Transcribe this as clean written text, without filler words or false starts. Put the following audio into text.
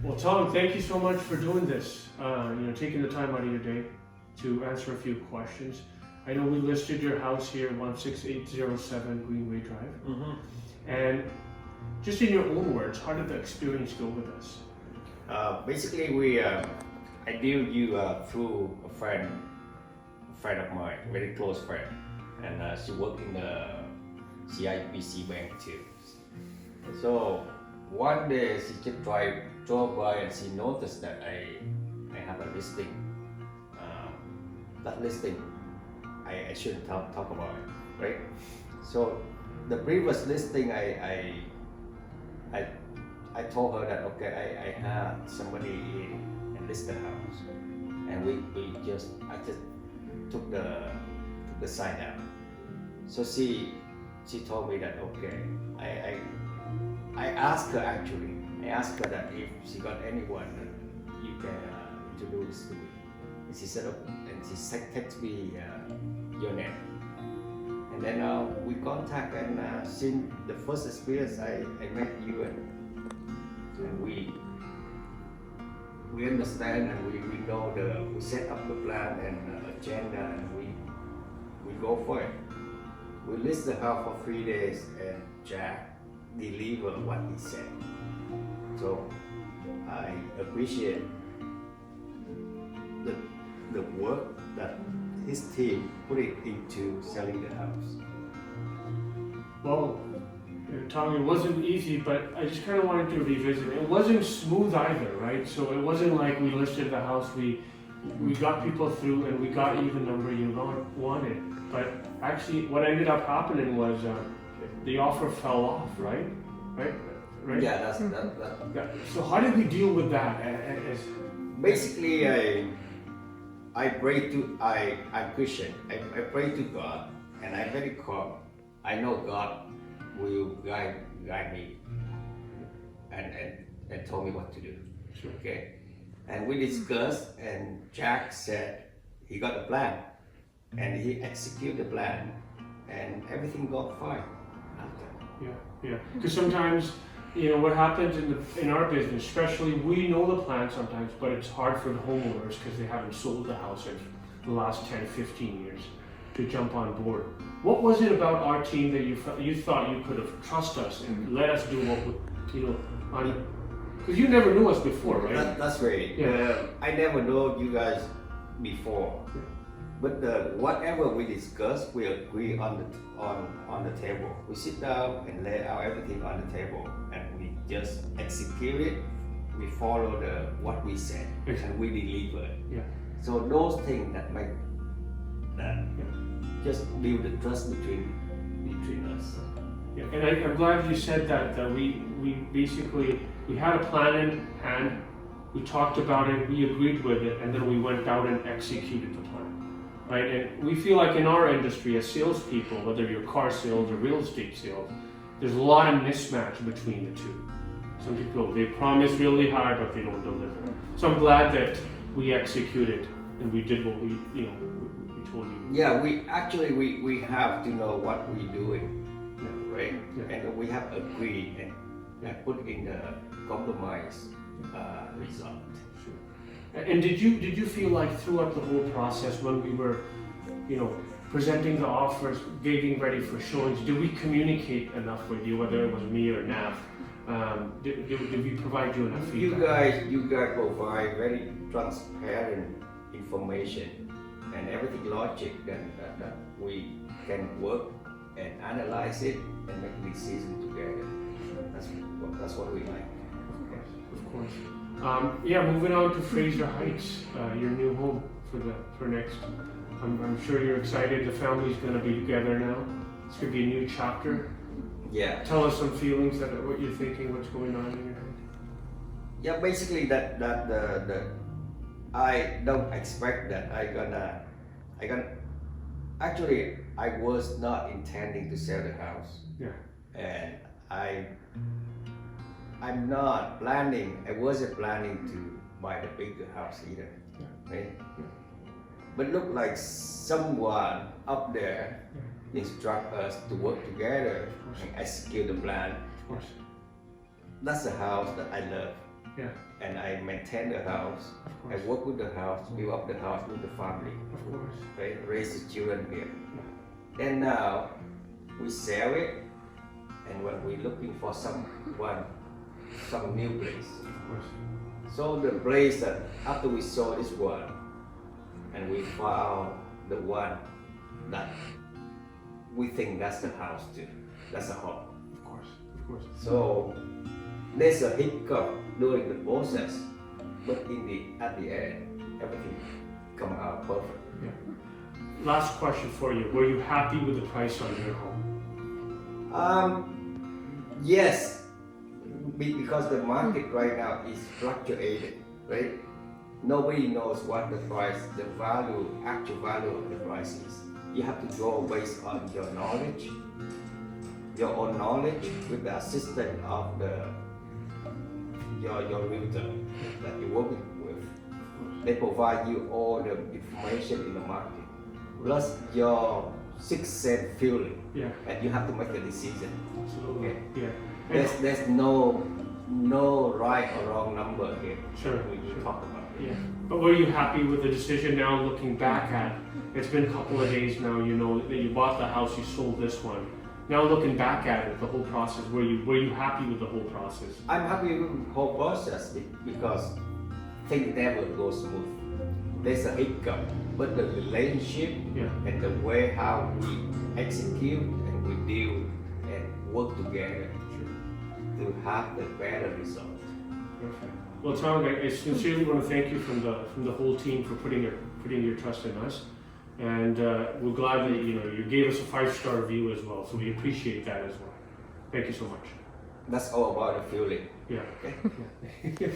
Well, Tom, thank you so much for doing this. Taking the time out of your day to answer a few questions. I know we listed your house here, 16807 Greenway Drive. Mm-hmm. And just in your own words, how did the experience go with us? Basically, I knew you through a friend of mine, very close friend, and she worked in the CIBC bank too. So one day she just drove by and she noticed that I have a listing. That listing, I shouldn't talk about it, right? So the previous listing, I told her that okay, I had somebody in and list the house, and I just took the sign out. So she told me that okay, I asked her actually. I asked her that if she got anyone that you can introduce to me. And she said, and she texted me your name. And then we contact, and since the first experience I met you, and we understand, and we know we set up the plan and agenda, and we go for it. We list the house for 3 days, and Jack delivered what he said. So I appreciate the work that his team put it into selling the house. Well, Tom, it wasn't easy, but I just kind of wanted to revisit. It wasn't smooth either, right? So it wasn't like we listed the house, we got people through, and we got even number you wanted. But actually, what ended up happening was the offer fell off, right? Right? Yeah, that's that. Yeah. So how did we deal with that? Basically, I'm Christian. I pray to God, and I'm very calm. I know God will guide me and tell me what to do. Sure. Okay, and we discussed, and Jack said he got a plan, and he executed the plan, and everything got fine after. Yeah. Because sometimes, what happens in our business, especially, we know the plan sometimes, but it's hard for the homeowners because they haven't sold the house in the last 10, 15 years to jump on board. What was it about our team that you thought you could have trusted us and let us do what we, because you never knew us before, right? That's right. Yeah. I never know you guys before. Yeah. But whatever we discuss, we agree on the table. We sit down and lay out everything on the table, and we just execute it. We follow what we said, and we deliver. Yeah. So those things that make that just build the trust between us. Yeah. And I'm glad you said that. We basically had a plan in hand. We talked about it. We agreed with it, and then we went out and executed the plan. Right, and we feel like in our industry as salespeople, whether you're car sales or real estate sales, there's a lot of mismatch between the two. Some people, they promise really hard, but they don't deliver. So I'm glad that we executed and we did what we told you. Yeah, we have to know what we're doing, right? Yeah. And we have agreed and put in the compromise result. And did you feel like throughout the whole process when we were, presenting the offers, getting ready for showings, did we communicate enough with you, whether it was me or Nav? Did we provide you enough feedback? You guys provide very transparent information and everything logic that we can work and analyze it and make decisions together. That's what we like. Of course. Moving on to Fraser Heights, your new home for next. I'm sure you're excited. The family's going to be together now. It's going to be a new chapter. Yeah. Tell us some feelings what you're thinking, what's going on in your head. Yeah, basically that I don't expect that I gonna. Actually, I was not intending to sell the house. Yeah. And I'm not planning. I wasn't planning to buy the bigger house either. Yeah. Right? Yeah. But look like someone up there instruct us to work together and execute the plan. Of course. That's the house that I love. Yeah. And I maintain the house. Of I course. work with the house, build up the house with the family, Of course. right? Raise the children here. And now we sell it, and when we're looking for some new place. Of course. So the place that after we sold this one, and we found the one that we think that's the house too, that's a home. Of course. Of course. So there's a hiccup during the process, but at the end, everything come out perfect. Yeah. Last question for you. Were you happy with the price on your home? Yes, because the market right now is fluctuating, right? Nobody knows what the price, the value, actual value of the price is. You have to go based on your knowledge, your own knowledge with the assistance of your realtor that you're working with. They provide you all the information in the market, plus your sixth sense feeling, Yeah. and you have to make a decision. Absolutely. Okay. Yeah. And- There's no right or wrong number here. Sure, We sure. talk about it. Yeah. But were you happy with the decision now looking back at, it's been a couple of days now, you know, that you bought the house, you sold this one. Now looking back at it, the whole process, were you happy with the whole process? I'm happy with the whole process because things never go smooth. There's a hiccup, but the relationship Yeah. and the way how we execute and we deal and work together to have the better result. Perfect. Well, Tom, I sincerely want to thank you from the whole team for putting your trust in us, and we're glad that you gave us a 5-star review as well. So we appreciate that as well. Thank you so much. That's all about the feeling. Yeah. Okay. Yeah.